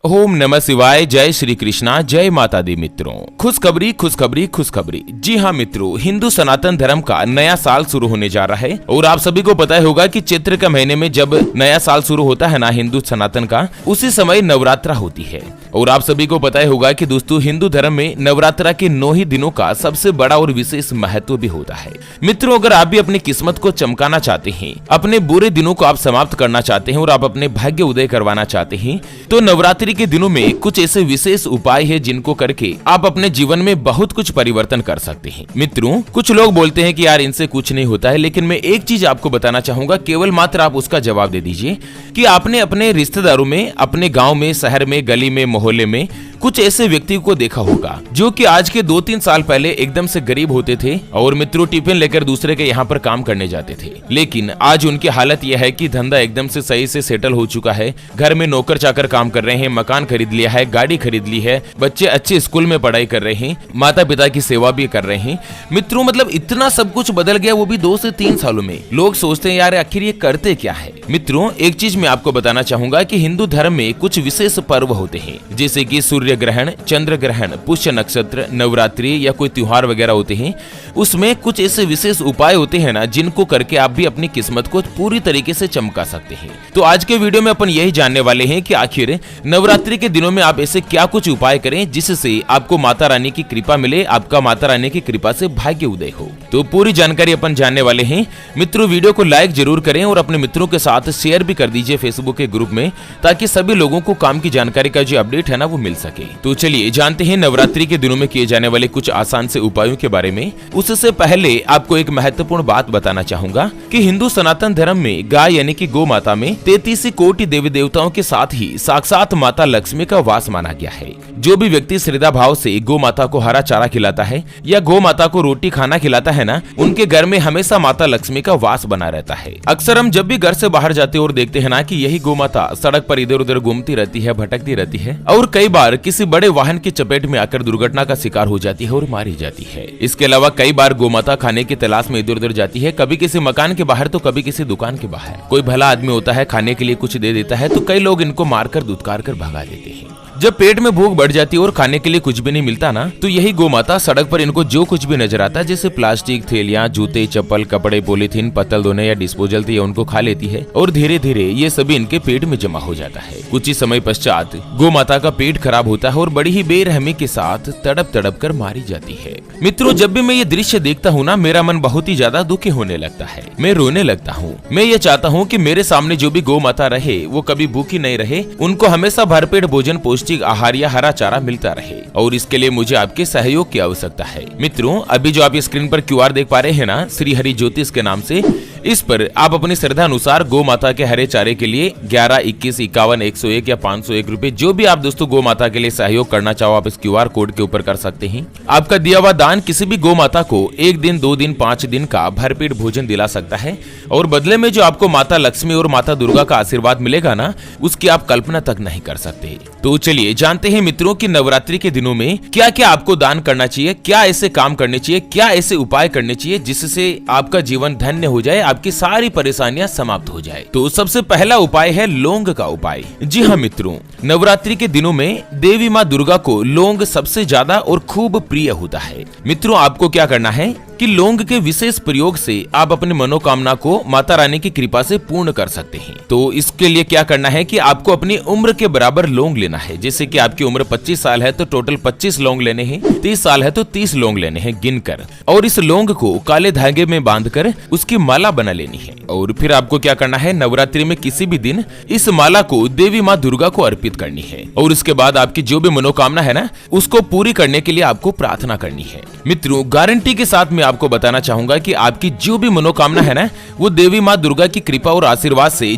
ओम नमः शिवाय। जय श्री कृष्णा, जय माता दी। मित्रों, खुशखबरी खुशखबरी खुशखबरी। जी हाँ मित्रों, हिंदू सनातन धर्म का नया साल शुरू होने जा रहा है और आप सभी को पता ही होगा कि चैत्र के महीने में जब नया साल शुरू होता है ना हिंदू सनातन का, उसी समय नवरात्रा होती है। और आप सभी को पता ही होगा कि दोस्तों हिंदू धर्म में नवरात्रा के 9 ही दिनों का सबसे बड़ा और विशेष महत्व भी होता है। मित्रों, अगर आप भी अपनी किस्मत को चमकाना चाहते हैं, अपने बुरे दिनों को आप समाप्त करना चाहते हैं और आप अपने भाग्य उदय करवाना चाहते हैं, तो नवरात्रि के दिनों में कुछ ऐसे विशेष उपाय है जिनको करके आप अपने जीवन में बहुत कुछ परिवर्तन कर सकते हैं। मित्रों, कुछ लोग बोलते हैं कि यार इनसे कुछ नहीं होता है, लेकिन मैं एक चीज आपको बताना चाहूंगा, केवल मात्र आप उसका जवाब दे दीजिए कि आपने अपने रिश्तेदारों में, अपने गांव में, शहर में, गली में, मोहल्ले में कुछ ऐसे व्यक्ति को देखा होगा जो कि आज के 2-3 साल पहले एकदम से गरीब होते थे और मित्रों टिफिन लेकर दूसरे के यहाँ पर काम करने जाते थे, लेकिन आज उनकी हालत यह है कि धंधा एकदम से सही से सेटल हो चुका है, घर में नौकर चाकर काम कर रहे हैं, मकान खरीद लिया है, गाड़ी खरीद ली है, बच्चे अच्छे स्कूल में पढ़ाई कर रहे हैं, माता पिता की सेवा भी कर रहे हैं। मित्रों, मतलब इतना सब कुछ बदल गया, वो भी 2 से 3 सालों में। लोग सोचते हैं यार आखिर ये करते क्या है। मित्रों, एक चीज मैं आपको बताना चाहूंगा कि हिंदू धर्म में कुछ विशेष पर्व होते हैं, जैसे कि सूर्य ग्रहण, चंद्र ग्रहण, पुष्य नक्षत्र, नवरात्रि या कोई त्योहार वगैरह होते हैं। उसमें कुछ ऐसे विशेष उपाय होते हैं ना जिनको करके आप भी अपनी किस्मत को पूरी तरीके से चमका सकते हैं। तो आज के वीडियो में अपन यही जानने वाले हैं कि आखिर नवरात्रि के दिनों में आप ऐसे क्या कुछ उपाय करें जिससे आपको माता रानी की कृपा मिले, आपका माता रानी की कृपा से भाग्य उदय हो। तो पूरी जानकारी अपन जानने वाले हैं। मित्रों, वीडियो को लाइक जरूर करें और अपने मित्रों के साथ शेयर भी कर दीजिए फेसबुक के ग्रुप में, ताकि सभी लोगों को काम की जानकारी का जो अपडेट है ना वो मिल सके। तो चलिए जानते हैं नवरात्रि के दिनों में किए जाने वाले कुछ आसान से उपायों के बारे में। उससे पहले आपको एक महत्वपूर्ण बात बताना चाहूंगा कि हिंदू सनातन धर्म में गाय यानी कि गौ माता में 33 कोटि देवी देवताओं के साथ ही साक्षात माता लक्ष्मी का वास माना गया है। जो भी व्यक्ति श्रद्धा भाव से गौ माता को हरा चारा खिलाता है या गौ माता को रोटी खाना खिलाता है ना, उनके घर में हमेशा माता लक्ष्मी का वास बना रहता है। अक्सर हम जब भी घर से बाहर जाते हैं और देखते हैं ना कि यही गौ माता सड़क पर इधर उधर घूमती रहती है, भटकती रहती है और कई बार किसी बड़े वाहन की चपेट में आकर दुर्घटना का शिकार हो जाती है और मारी जाती है। इसके अलावा कई बार गौ माता खाने की तलाश में इधर उधर जाती है, कभी किसी मकान के बाहर तो कभी किसी दुकान के बाहर। कोई भला आदमी होता है, खाने के लिए कुछ दे देता है तो कई लोग इनको मारकर दुत्कार कर भगा देते हैं। जब पेट में भूख बढ़ जाती है और खाने के लिए कुछ भी नहीं मिलता ना, तो यही गौ माता सड़क पर इनको जो कुछ भी नजर आता है, जैसे प्लास्टिक, थैलियां, जूते, चप्पल, कपड़े, पॉलीथीन, पत्तल धोने या डिस्पोजल थे, उनको खा लेती है और धीरे धीरे ये सभी इनके पेट में जमा हो जाता है। कुछ ही समय पश्चात गौ माता का पेट खराब होता है और बड़ी ही बेरहमी के साथ तड़प तड़प कर मारी जाती है। मित्रों, जब भी मैं ये दृश्य देखता हूँ ना, मेरा मन बहुत ही ज्यादा दुखी होने लगता है, मैं रोने लगता हूँ। मैं ये चाहता हूँ कि मेरे सामने जो भी गौ माता रहे वो कभी भूखी नहीं रहे, उनको हमेशा भरपेट भोजन, पौष्टिक आहार या हरा चारा मिलता रहे, और इसके लिए मुझे आपके सहयोग की आवश्यकता है। मित्रों, अभी जो आप स्क्रीन पर QR देख पा रहे हैं ना, श्री हरि ज्योतिष के नाम से, इस पर आप अपनी श्रद्धा अनुसार गौ माता के हरे चारे के लिए 11, 21, 51, 101 या 501 रुपए, जो भी आप दोस्तों गौ माता के लिए सहयोग करना चाहो आप इस QR कोड के ऊपर कर सकते हैं। आपका दिया हुआ दान किसी भी गौ माता को 1 दिन, 2 दिन, 5 दिन का भरपेट भोजन दिला सकता है, और बदले में जो आपको माता लक्ष्मी और माता दुर्गा का आशीर्वाद मिलेगा ना, उसकी आप कल्पना तक नहीं कर सकते। तो चलिए जानते हैं मित्रों कि नवरात्रि के दिनों में क्या क्या आपको दान करना चाहिए, क्या ऐसे काम करने चाहिए, क्या ऐसे उपाय करने चाहिए जिससे आपका जीवन धन्य हो जाए, आपकी सारी परेशानियां समाप्त हो जाए। तो सबसे पहला उपाय है लौंग का उपाय। जी हाँ मित्रों, नवरात्रि के दिनों में देवी माँ दुर्गा को लौंग सबसे ज्यादा और खूब प्रिय होता है। मित्रों, आपको क्या करना है कि लौंग के विशेष प्रयोग से आप अपनी मनोकामना को माता रानी की कृपा से पूर्ण कर सकते हैं। तो इसके लिए क्या करना है कि आपको अपनी उम्र के बराबर लौंग लेना है। जैसे कि आपकी उम्र 25 साल है तो टोटल 25 लौंग लेने हैं, 30 साल है तो 30 लौंग लेने हैं गिनकर, और इस लौंग को काले धागे में बांधकर उसकी माला बना लेनी है। और फिर आपको क्या करना है, नवरात्रि में किसी भी दिन इस माला को देवी माँ दुर्गा को अर्पित करनी है, और उसके बाद आपकी जो भी मनोकामना है ना, उसको पूरी करने के लिए आपको प्रार्थना करनी है। मित्रों, गारंटी के साथ मैं आपको बताना चाहूंगा कि आपकी जो भी मनोकामना है ना, वो देवी माँ दुर्गा की कृपा और आशीर्वाद से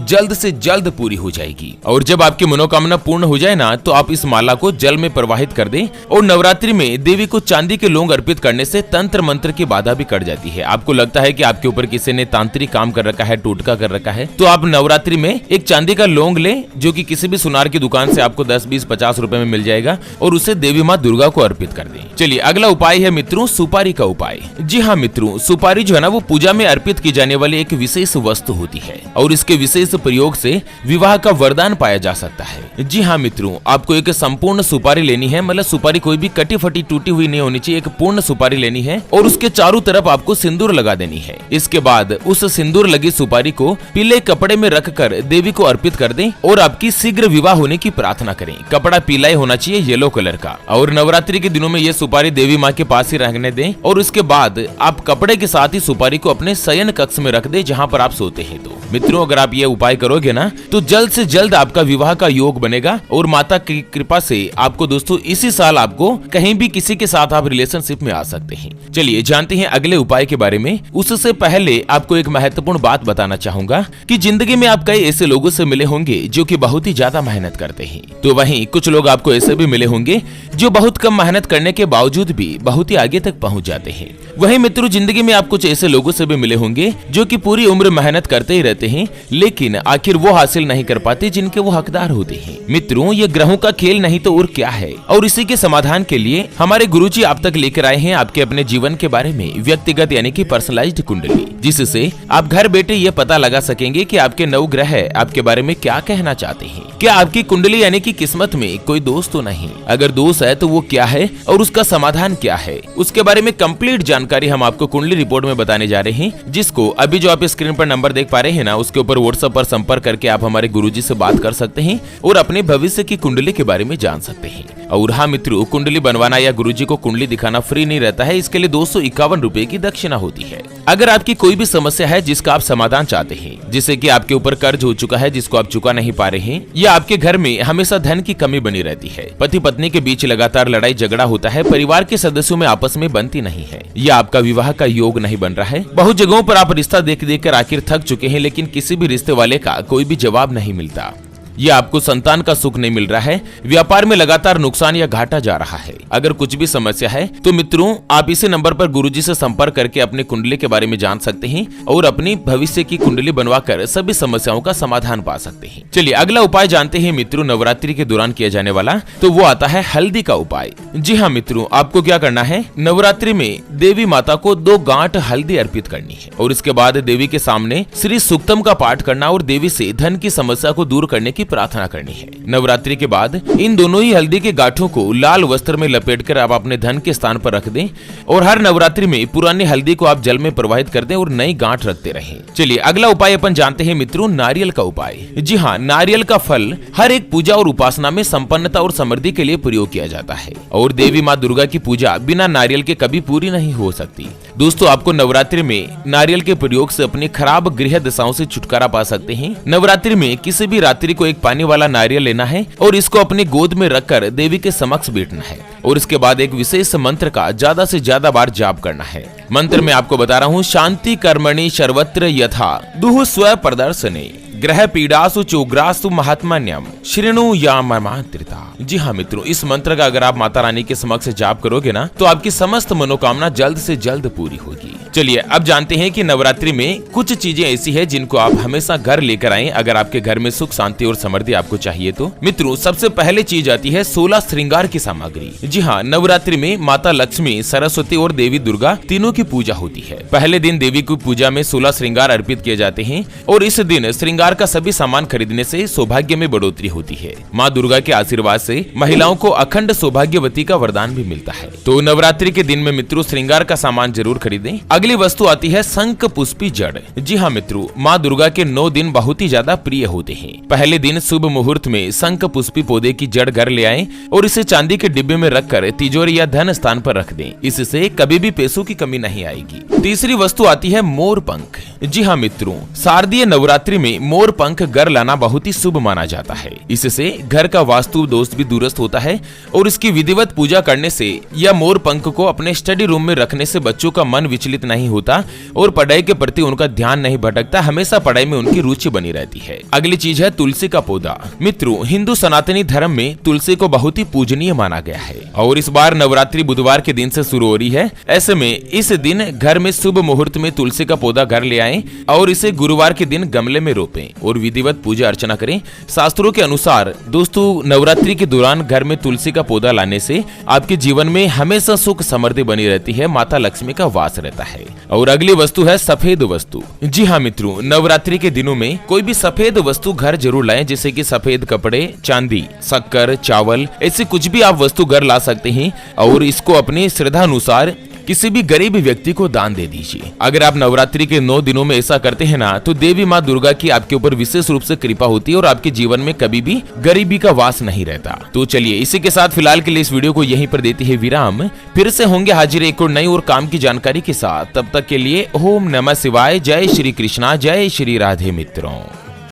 जल्द पूरी हो जाएगी। और जब आपकी मनोकामना पूर्ण हो जाए ना, तो आप इस माला को जल में प्रवाहित कर दें। और नवरात्रि में देवी को चांदी के लौंग अर्पित करने से तंत्र मंत्र की बाधा भी कट जाती है। आपको लगता है कि आपके ऊपर किसी ने तांत्रिक काम कर रखा है, टोटका कर रखा है, तो आप नवरात्रि में एक चांदी का लौंग लें, जो कि किसी भी सुनार की दुकान से आपको 10, 20, 50 रुपए में मिल जाएगा, और उसे देवी माँ दुर्गा को अर्पित कर दें। चलिए अगला उपाय है मित्रों सुपारी का उपाय। जी जी हाँ मित्रों, सुपारी जो है ना वो पूजा में अर्पित की जाने वाली एक विशेष वस्तु होती है और इसके विशेष प्रयोग से विवाह का वरदान पाया जा सकता है। जी हाँ मित्रों, आपको एक संपूर्ण सुपारी लेनी है, मतलब सुपारी कोई भी कटी फटी टूटी हुई नहीं होनी चाहिए, एक पूर्ण सुपारी लेनी है और उसके चारों तरफ आपको सिंदूर लगा देनी है। इसके बाद उस सिंदूर लगी सुपारी को पीले कपड़े में रखकर देवी को अर्पित कर दें और आपकी शीघ्र विवाह होने की प्रार्थना करें। कपड़ा पीला ही होना चाहिए, येलो कलर का, और नवरात्रि के दिनों में ये सुपारी देवी माँ के पास ही रहने दें और उसके बाद आप कपड़े के साथ ही सुपारी को अपने शयन कक्ष में रख दें जहाँ पर आप सोते हैं। तो मित्रों, अगर आप ये उपाय करोगे ना तो जल्द से जल्द आपका विवाह का योग बनेगा और माता की कृपा से आपको दोस्तों इसी साल आपको कहीं भी किसी के साथ आप रिलेशनशिप में आ सकते हैं। चलिए जानते हैं अगले उपाय के बारे में। उससे पहले आपको एक महत्वपूर्ण बात बताना चाहूंगा कि जिंदगी में आप कई ऐसे लोगों से मिले होंगे जो कि बहुत ही ज्यादा मेहनत करते हैं, तो वहीं कुछ लोग आपको ऐसे भी मिले होंगे जो बहुत कम मेहनत करने के बावजूद भी बहुत ही आगे तक पहुंच जाते हैं। वहीं मित्रों, जिंदगी में आप कुछ ऐसे लोगों से भी मिले होंगे जो कि पूरी उम्र मेहनत करते ही रहते हैं लेकिन आखिर वो हासिल नहीं कर पाते जिनके वो हकदार होते हैं। मित्रों, ये ग्रहों का खेल नहीं तो और क्या है, और इसी के समाधान के लिए हमारे गुरुजी आप तक लेकर आए हैं आपके अपने जीवन के बारे में व्यक्तिगत यानी कि पर्सनलाइज्ड कुंडली, जिससे आप घर बैठे ये पता लगा सकेंगे कि आपके 9 ग्रह आपके बारे में क्या कहना चाहते हैं। क्या आपकी कुंडली यानी कि किस्मत में कोई दोष तो नहीं, अगर दोष है तो वो क्या है और उसका समाधान क्या है, उसके बारे में कंप्लीट जानकारी हम आपको कुंडली रिपोर्ट में बताने जा रहे हैं, जिसको अभी जो आप स्क्रीन पर नंबर देख पा रहे हैं ना उसके ऊपर व्हाट्सएप पर संपर्क करके आप हमारे गुरुजी से बात कर सकते हैं और अपने भविष्य की कुंडली के बारे में जान सकते हैं। और हाँ मित्रों, कुंडली बनवाना या गुरुजी को कुंडली दिखाना फ्री नहीं रहता है, इसके लिए 251 रुपए की दक्षिणा होती है। अगर आपकी कोई भी समस्या है जिसका आप समाधान चाहते हैं, जैसे कि आपके ऊपर कर्ज हो चुका है जिसको आप चुका नहीं पा रहे हैं, या आपके घर में हमेशा धन की कमी बनी रहती है, पति पत्नी के बीच लगातार लड़ाई झगड़ा होता है, परिवार के सदस्यों में आपस में बनती नहीं है, या आपका विवाह का योग नहीं बन रहा है, बहुत जगहों पर आप रिश्ता देख देख कर आखिर थक चुके हैं लेकिन किसी भी रिश्ते वाले का कोई भी जवाब नहीं मिलता, या आपको संतान का सुख नहीं मिल रहा है, व्यापार में लगातार नुकसान या घाटा जा रहा है, अगर कुछ भी समस्या है तो मित्रों आप इसी नंबर पर गुरुजी से संपर्क करके अपनी कुंडली के बारे में जान सकते हैं और अपनी भविष्य की कुंडली बनवाकर सभी समस्याओं का समाधान पा सकते हैं। चलिए अगला उपाय जानते हैं मित्रों, नवरात्रि के दौरान किया जाने वाला, तो वो आता है हल्दी का उपाय। जी हाँ मित्रों, आपको क्या करना है, नवरात्रि में देवी माता को 2 गांठ हल्दी अर्पित करनी है और इसके बाद देवी के सामने श्री सूक्तम का पाठ करना और देवी से धन की समस्या को दूर करने की प्रार्थना करनी है। नवरात्रि के बाद इन दोनों ही हल्दी के गांठों को लाल वस्त्र में लपेटकर आप अपने धन के स्थान पर रख दें और हर नवरात्रि में पुरानी हल्दी को आप जल में प्रवाहित कर दें और नई गांठ रखते रहें। चलिए अगला उपाय अपन जानते हैं मित्रों, नारियल का उपाय। जी हाँ, नारियल का फल हर एक पूजा और उपासना में संपन्नता और समृद्धि के लिए प्रयोग किया जाता है और देवी माँ दुर्गा की पूजा बिना नारियल के कभी पूरी नहीं हो सकती। दोस्तों, आपको नवरात्रि में नारियल के प्रयोग से अपनी खराब गृह दशाओं से छुटकारा पा सकते हैं। नवरात्रि में किसी भी रात्रि को एक पानी वाला नारियल लेना है और इसको अपनी गोद में रखकर देवी के समक्ष बैठना है और इसके बाद एक विशेष मंत्र का ज्यादा से ज्यादा बार जाप करना है। मंत्र में आपको बता रहा हूँ, शांति कर्मणि सर्वत्र यथा दुह स्व प्रदर्शने ग्रह पीड़ासु चोग्रासु महात्मन्यम श्रेणु या ममात्रिता। जी हाँ मित्रों, इस मंत्र का अगर आप माता रानी के समक्ष जाप करोगे ना तो आपकी समस्त मनोकामना जल्द से जल्द पूरी होगी। चलिए अब जानते हैं कि नवरात्रि में कुछ चीजें ऐसी है जिनको आप हमेशा घर लेकर आएं अगर आपके घर में सुख शांति और समृद्धि आपको चाहिए तो। मित्रों, सबसे पहले चीज आती है 16 श्रृंगार की सामग्री। जी हाँ, नवरात्रि में माता लक्ष्मी, सरस्वती और देवी दुर्गा तीनों की पूजा होती है। पहले दिन देवी की पूजा में 16 श्रृंगार अर्पित किए जाते हैं और इस दिन श्रृंगार का सभी सामान खरीदने से सौभाग्य में बढ़ोतरी होती है। माँ दुर्गा के आशीर्वाद से महिलाओं को अखंड सौभाग्यवती का वरदान भी मिलता है। तो नवरात्रि के दिन में मित्रों श्रृंगार का सामान जरूर खरीदें। अगली वस्तु आती है शंख पुष्पी जड़। जी हाँ मित्रों, माँ दुर्गा के 9 दिन बहुत ही ज्यादा प्रिय होते हैं। पहले दिन शुभ मुहूर्त में शंख पुष्पी पौधे की जड़ घर ले आएं और इसे चांदी के डिब्बे में रखकर तिजोरी या धन स्थान पर रख दें। इससे कभी भी पैसों की कमी नहीं आएगी। तीसरी वस्तु आती है मोर पंख। जी हाँ मित्रों, शारदीय नवरात्रि में मोर पंख घर लाना बहुत ही शुभ माना जाता है। इससे घर का वास्तु दोष भी दुरुस्त होता है और इसकी विधिवत पूजा करने से या मोर पंख को अपने स्टडी रूम में रखने से बच्चों का मन विचलित नहीं होता और पढ़ाई के प्रति उनका ध्यान नहीं भटकता, हमेशा पढ़ाई में उनकी रुचि बनी रहती है। अगली चीज है तुलसी का पौधा। मित्रों, हिंदू सनातनी धर्म में तुलसी को बहुत ही पूजनीय माना गया है और इस बार नवरात्रि बुधवार के दिन से शुरू हो रही है। ऐसे में इस दिन घर में शुभ मुहूर्त में तुलसी का पौधा घर ले आएं और इसे गुरुवार के दिन गमले में रोपें। और विधिवत पूजा अर्चना करें। शास्त्रों के अनुसार दोस्तों नवरात्रि के दौरान घर में तुलसी का पौधा लाने से आपके जीवन में हमेशा सुख समृद्धि बनी रहती है, माता लक्ष्मी का वास रहता है। और अगली वस्तु है सफेद वस्तु। जी हाँ मित्रों, नवरात्रि के दिनों में कोई भी सफेद वस्तु घर जरूर लाएं, जैसे कि सफेद कपड़े, चांदी, शक्कर, चावल, ऐसे कुछ भी आप वस्तु घर ला सकते हैं और इसको अपनी श्रद्धा अनुसार किसी भी गरीब व्यक्ति को दान दे दीजिए। अगर आप नवरात्रि के 9 दिनों में ऐसा करते हैं ना, तो देवी माँ दुर्गा की आपके ऊपर विशेष रूप से कृपा होती है और आपके जीवन में कभी भी गरीबी का वास नहीं रहता। तो चलिए इसी के साथ फिलहाल के लिए इस वीडियो को यहीं पर देती है विराम। फिर से होंगे हाजिर एक और नई और काम की जानकारी के साथ। तब तक के लिए ओम नमः शिवाय। जय श्री कृष्णा, जय श्री राधे मित्रों।